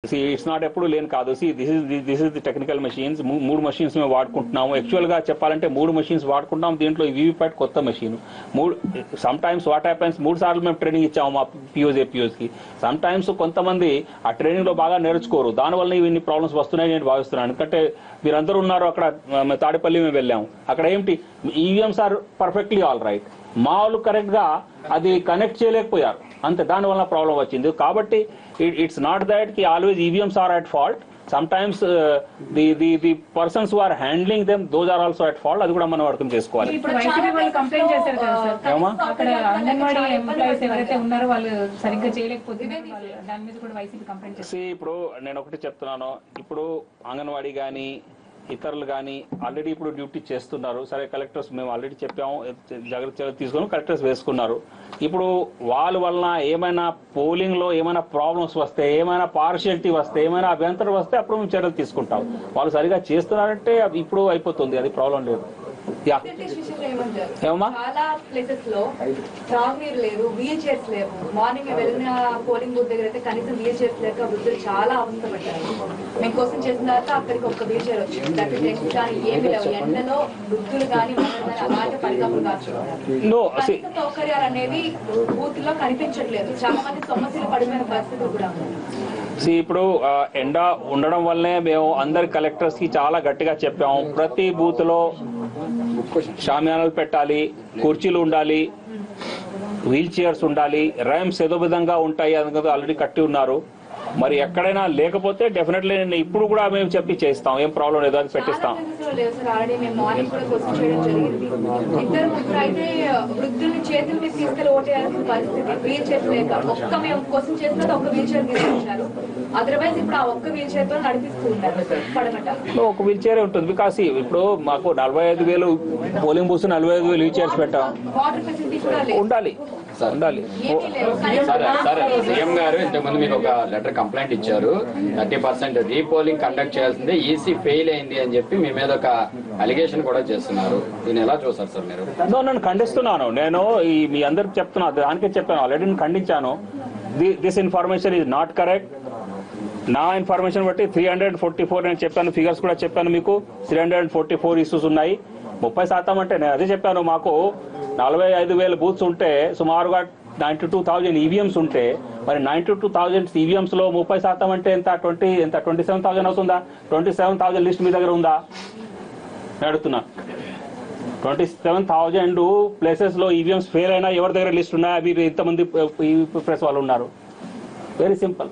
It's not ఎప్పుడు లేని కాదు. This is the technical machines. 3 machines మేము వాడుకుంటున్నాము. యాక్చువల్గా చెప్పాలంటే 3 machines వాడుకుంటాం. దీంట్లో ఈ వీవీప్యాట్ కొత్త machine. Some times what happens 3 సార్లు మేము ట్రైనింగ్ ఇచ్చాము మా పిఓస్కి. సమ్ టైమ్స్ కొంతమంది ఆ ట్రైనింగ్లో బాగా నేర్చుకోరు, దానివల్ల ఇన్ని ప్రాబ్లమ్స్ వస్తున్నాయని నేను భావిస్తున్నాను. ఎందుకంటే మీరందరూ ఉన్నారు అక్కడ, తాడేపల్లి మేము వెళ్ళాము, అక్కడ ఏంటి EVMs are perfectly all right, మా వాళ్ళు కరెక్ట్గా అది కనెక్ట్ చేయలేకపోయారు, అంతే, దానివల్ల ప్రాబ్లం వచ్చింది. కాబట్టి ఇట్స్ నాట్ దట్ కి always EVMs are at fault. Sometimes the persons who are handling them those are also at fault. అది కూడా మనం అర్థం చేసుకోవాలి. ఇప్పుడు వైసీపీ వాళ్ళు కంప్లైంట్ చేశారు కదా సార్, అక్కడ అంగన్వాడీ ఎంప్లాయీస్ ఎవరైతే ఉన్నారో వాళ్ళు సరిగ్గా చేయలేకపోతే దాని మీద కూడా వైసీపీ కంప్లైంట్ చేశారు. ఇప్పుడు నేను ఒకటి చెప్తున్నాను, ఇప్పుడు అంగన్వాడీ కానీ ఇతరులు కానీ ఆల్రెడీ ఇప్పుడు డ్యూటీ చేస్తున్నారు. సరే, కలెక్టర్స్ మేము ఆల్రెడీ చెప్పాము, జాగ్రత్త తీసుకొని కలెక్టర్స్ వేసుకున్నారు. ఇప్పుడు వాళ్ళ వలన ఏమైనా పోలింగ్లో ఏమైనా ప్రాబ్లమ్స్ వస్తే, ఏమైనా పార్షియాలిటీ వస్తే, ఏమైనా అభ్యంతరం వస్తే అప్పుడు మేము చర్యలు తీసుకుంటాం. వాళ్ళు సరిగా చేస్తున్నారంటే ఇప్పుడు అయిపోతుంది, అది ప్రాబ్లం లేదు. చాలా ప్లేసెస్ లో త్రాగునీరు లేదు, వీల్ చైర్స్ లేవు. మార్నింగ్ వెళ్ళిన పోలింగ్ బూత్ దగ్గర అయితే కనీసం వీల్ చైర్స్ లేక వృద్ధులు చాలా అవస్థపడ్డారు. మేము కోసం చేసిన తర్వాత అక్కడికి ఒక వీల్ చైర్ వచ్చింది, టెంట్స్ కానీ ఏమి లేవు. ఎండలో వృద్ధులు కానీ అలాంటి పరికరాలు కాచుకున్నారు. సౌకర్యాలు అనేది బూత్ లో కనిపించట్లేదు. చాలా మంది సమస్యలు పడిపోయిన పరిస్థితులు కూడా ఉన్నాయి. ఇప్పుడు ఎండ ఉండడం వల్లనే మేము అందరి కలెక్టర్స్ కి చాలా గట్టిగా చెప్పాము, ప్రతి బూత్ లో షామియానాలు పెట్టాలి, కుర్చీలు ఉండాలి, వీల్ చైర్స్ ఉండాలి, ర్యాంప్స్ ఏదో విధంగా ఉంటాయి, అందుకని ఆల్రెడీ కట్టి ఉన్నారు. మరి ఎక్కడైనా లేకపోతే డెఫినెట్లీ నేను ఇప్పుడు కూడా మేము చెప్పి చేస్తాం, ఏం ప్రాబ్లం లేదో అది పెట్టిస్తాం. వృద్ధుల్ని చేతుల మీద తీసుకెళ్లి ఓటేయాల్సిన పరిస్థితి, వీల్ చైర్ లేక ఒక్క మేము కోసం చేసిన ఒక వీల్ చైర్ తీసుకొచ్చారు. అదర్వైజ్ ఇప్పుడు ఆ ఒక్క వీల్ చైర్ తో నడిపిస్తూ ఉంటారు పడమట. ఒక వీల్ చైర్ ఉంటుంది, బికాస్ ఇప్పుడు మాకు 45,000 పోలింగ్ బూత్స్ 45,000 వీల్ చైర్స్ పెట్టాం. వాటర్ ఫెసిలిటీ కూడా ఉండాలి ఉండాలి. సరే, సీఎం గారు ఇంతకుముందు మీకు ఒక లెటర్ కంప్లైంట్ ఇచ్చారు, 30% రీపోలింగ్ కండక్ట్ చేయాల్సిందే, ఈసీ ఫెయిల్ అయింది అని చెప్పి మీ మీద ఒక అలిగేషన్ కూడా చేస్తున్నారు. దీన్ని ఎలా చూస్తారు సార్ మీరు? నన్ను ఖండిస్తున్నాను. నేను మీ అందరికి చెప్తున్నా, దానికే చెప్పాను, ఆల్రెడీ నేను ఖండించాను. This information is not correct. నా ఇన్ఫర్మేషన్ బట్టి 344 నేను చెప్పాను, ఫిగర్స్ కూడా చెప్పాను మీకు. 344 ఇష్యూస్ ఉన్నాయి. 30% అంటే నేను అదే చెప్పాను. మాకు 45,000 బూత్స్ ఉంటే సుమారుగా 92,000 ఈవీఎంస్ ఉంటే, మరి 92,000 ఈవీఎంస్ లో 30% అంటే ఎంత? 27,000 అవుతుందా? 27,000 లిస్ట్ మీ దగ్గర ఉందా? అడుగుతున్నా. 27,000 ప్లేసెస్ లో ఈవీఎంస్ ఫెయిల్ అయినా ఎవరి దగ్గర లిస్ట్ ఉన్నాయా? అవి ఇంతమంది ప్రెస్ వాళ్ళు ఉన్నారు. Very simple.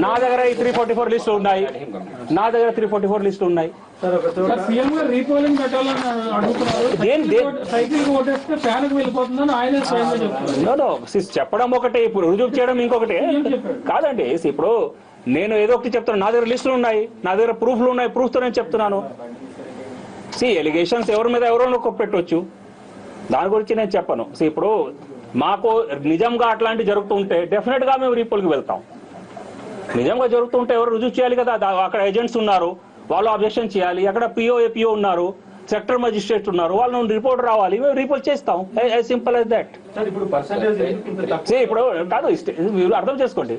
నా దగ్గర 344 లిస్టులు ఉన్నాయి, నా దగ్గర 344 లిస్టులు ఉన్నాయి. రీపోలింగ్ పెట్టాలని చెప్పడం ఒకటే, ఇప్పుడు రుజువు చేయడం ఇంకొకటి కాదండి. ఇప్పుడు నేను ఏదో ఒకటి చెప్తాను, నా దగ్గర లిస్టులు ఉన్నాయి, నా దగ్గర ప్రూఫ్లు ఉన్నాయి, ప్రూఫ్తో నేను చెప్తున్నాను. ఎలిగేషన్స్ ఎవరి మీద ఎవరో పెట్టవచ్చు, దాని గురించి నేను చెప్పను. ఇప్పుడు మాకు నిజంగా అట్లాంటివి జరుగుతుంటే డెఫినెట్ గా మేము రీపోల్కి వెళ్తాం. నిజంగా జరుగుతుంటే ఎవరు రుజువు చేయాలి కదా. అక్కడ ఏజెంట్స్ ఉన్నారు, వాళ్ళు అబ్జెక్షన్ చేయాలి. అక్కడ పిఓ ఉన్నారు, సెక్టర్ మజిస్ట్రేట్ ఉన్నారు, వాళ్ళు రిపోర్ట్ రావాలి, మేము రిపోర్ట్ చేస్తాం. Simple as that. ఇప్పుడు కాదు, మీరు అర్థం చేసుకోండి,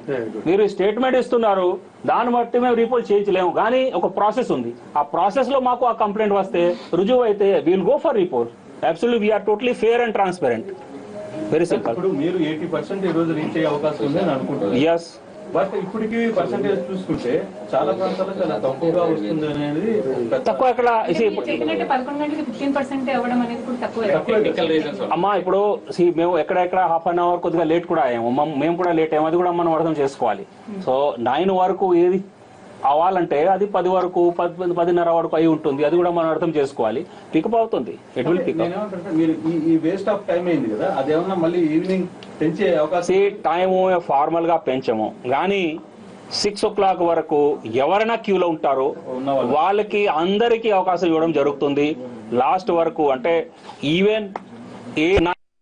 మీరు స్టేట్మెంట్ ఇస్తున్నారు, దాన్ని బట్టి మేము రిపోర్ట్ చేయించలేము. కానీ ఒక ప్రాసెస్ ఉంది, ఆ ప్రాసెస్ లో మాకు ఆ కంప్లైంట్ వస్తే రుజువు అయితే will go for report. Absolutely we are totally fair and transparent. Very simple. మీరు 80% ఈ రోజు రీచ్ అయ్యే అవకాశం ఉందని అనుకుంటున్నారు. yes, బట్ ఇప్పటికి పర్సెంటేజ్ చూసుకుంటే చాలా ప్రాంతాల్లో చాలా తక్కువగా వస్తుంది అనేది తక్కువ. ఎక్కడ చెప్పినట్టు 11 గంటలకి 15% అవ్వడం అనేది కూడా తక్కువ. అమ్మా ఇప్పుడు మేము ఎక్కడెక్కడ హాఫ్ అన్ అవర్ కొద్దిగా లేట్ కూడా అయ్యాము, మేము కూడా లేట్ అయ్యాము, అది కూడా మనం అర్థం చేసుకోవాలి. సో 9 వరకు ఏది అవ్వాలంటే అది 10 వరకు 10:30 వరకు అయి ఉంటుంది, అది కూడా మనం అర్థం చేసుకోవాలి. పికప్ అవుతుంది. It will pick up. ఈ వేస్ట్ ఆఫ్ టైం అయింది కదా, అదేమన్నా మళ్ళీ ఈవినింగ్ పెంచే అవకాశం? టైము ఫార్మల్ గా పెంచము, కానీ 6 o'clock వరకు ఎవరైనా క్యూలో ఉంటారో వాళ్ళకి అందరికీ అవకాశం ఇవ్వడం జరుగుతుంది. లాస్ట్ వరకు అంటే ఈవెన్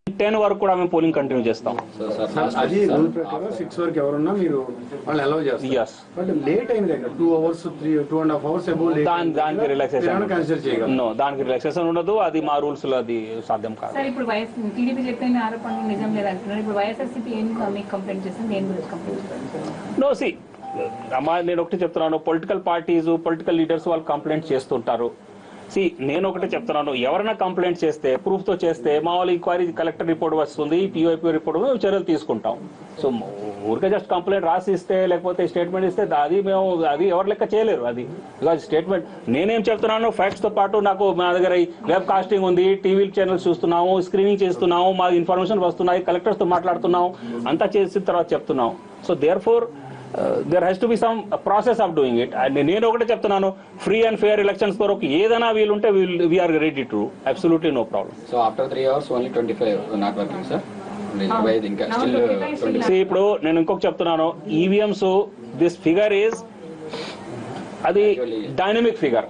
10 వరకు కూడా మేము పోలింగ్ కంటిన్యూ చేస్తాం. అది రూల్ ప్రకారం 6 వరకు ఎవరున్నా మీరు వాళ్ళు అలౌ చేస్తారు. బట్ లేట్ అయింది కదా, 2 hours 2.5 hours దానికి రిలాక్సేషన్ ఉండదు. అది మా రూల్స్ లో అది సాధ్యం కాదు. సార్ ఇప్పుడు టీడీపీ చెప్పిన ఆరోపణలు నిజం లేదంటున్నారు. ఇప్పుడు వైఎస్ఆర్సీపీ ఏం మీకు కంప్లైంట్ చేస్తాను, దేని గురించి కంప్లైంట్ చేస్తాను? నో, అమ్మా నేను ఒకటి చెప్తున్నాను, పొలిటికల్ పార్టీస్ పొలిటికల్ లీడర్స్ వాళ్ళు కంప్లైంట్ చేస్తుంటారు. నేను ఒకటే చెప్తున్నాను, ఎవరైనా కంప్లైంట్ చేస్తే ప్రూఫ్ తో చేస్తే మా వాళ్ళు ఇంక్వైరీ కలెక్టర్ రిపోర్ట్ వస్తుంది, పిఓపి రిపోర్ట్ చర్యలు తీసుకుంటాం. సో ఊరికే జస్ట్ కంప్లైంట్ రాసి ఇస్తే లేకపోతే స్టేట్మెంట్ ఇస్తే అది ఎవరు లెక్క చేయలేరు. అది బికాజ్ స్టేట్మెంట్ నేనేం చెప్తున్నాను, ఫ్యాక్ట్స్ తో పాటు నాకు మా దగ్గర వెబ్ కాస్టింగ్ ఉంది, టీవీ ఛానల్స్ చూస్తున్నాము, స్క్రీనింగ్ చేస్తున్నాము, మా ఇన్ఫర్మేషన్ వస్తున్నాయి, కలెక్టర్స్ తో మాట్లాడుతున్నాము, అంతా చేసిన తర్వాత చెప్తున్నాం. So therefore there has to be some process of doing it. And నేను ఒకటే చెప్తున్నాను, ఫ్రీ అండ్ ఫెయిర్ ఎలక్షన్స్ కొరకు ఏదైనా వీలుంటే we are ready to absolutely no problem. So after 3 hours only 25 not working sir. ఇంకా స్టిల్ 20. ఇప్పుడు నేను ఇంకొక చెప్తున్నాను, ఈవీఎంస్ దిస్ ఫిగర్ ఈజ్ అది డైనమిక్ ఫిగర్.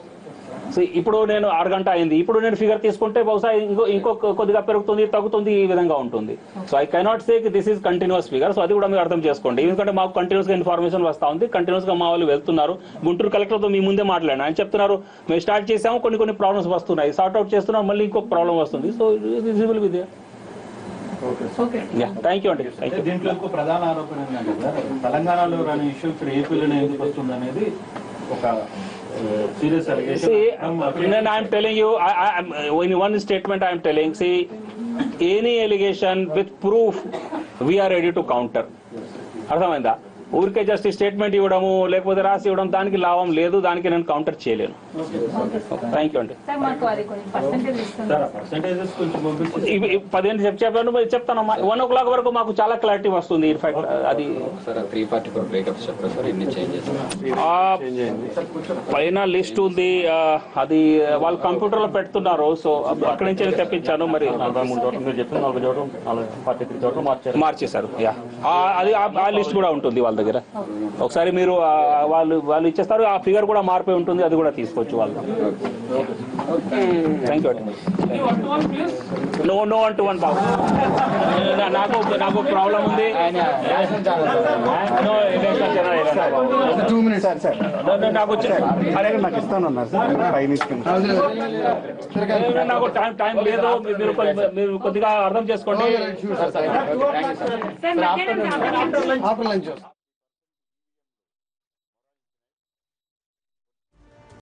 ఇప్పుడు నేను 6 గంట అయింది, ఇప్పుడు నేను ఫిగర్ తీసుకుంటే బహుశా ఇంకొక కొద్దిగా పెరుగుతుంది తగ్గుతుంది, ఈ విధంగా ఉంటుంది. So I cannot say this is continuous figure. So అది కూడా మీరు అర్థం చేసుకోండి. ఎందుకంటే మాకు కంటిన్యూస్ గా ఇన్ఫర్మేషన్ వస్తా ఉంది, కంటిన్యూస్ గా మా వాళ్ళు వెళ్తున్నారు. గుంటూరు కలెక్టర్తో మీ ముందే మాట్లాడినా, ఆయన చెప్తున్నారు మేము స్టార్ట్ చేసాము, కొన్ని ప్రాబ్లమ్స్ వస్తున్నాయి, సార్ట్ అవుట్ చేస్తున్నాం, మళ్ళీ ఇంకొక ప్రాబ్లం వస్తుంది. So visible with thank you అండి. దీంట్లో ఇంకో ప్రధాన ఆరోపణ ఏంటంటే సార్, తెలంగాణలో రాని ఇష్యూ ఇక్కడ ఏపీలోనే ఎందుకు వస్తుంది అనేది ఒక serious allegation. Then I am telling you, in one statement I am telling, see, any allegation with proof, we are ready to counter. అర్థమైందా? ఊరికే జస్ట్ స్టేట్మెంట్ ఇవ్వడము లేకపోతే రాసి ఇవ్వడం దానికి లాభం లేదు, దానికి నేను కౌంటర్ చేయలేను. థ్యాంక్ యూ అండి. 15 చెప్పాను, చెప్తాను. 1 o'clock వరకు మాకు చాలా క్లారిటీ వస్తుంది. ఇన్ఫాక్ట్ అది పైన లిస్ట్ ఉంది, అది వాళ్ళు కంప్యూటర్ లో పెడుతున్నారు. సో అక్కడి నుంచి నేను తెప్పించాను. మరి 43 చోట్ల మార్చేశారు. అది ఆ లిస్ట్ కూడా ఉంటుంది వాళ్ళ దగ్గర. ఒకసారి మీరు వాళ్ళు ఇచ్చేస్తారు, ఆ ఫిగర్ కూడా మారిపోయి ఉంటుంది, అది కూడా తీసుకోవచ్చు వాళ్ళు. థ్యాంక్ యూ అండి. నో 1-to-1 బాబు, నాకు ప్రాబ్లం ఉంది. నాకు టైం లేదు, మీరు కొద్దిగా అర్థం చేసుకోండి.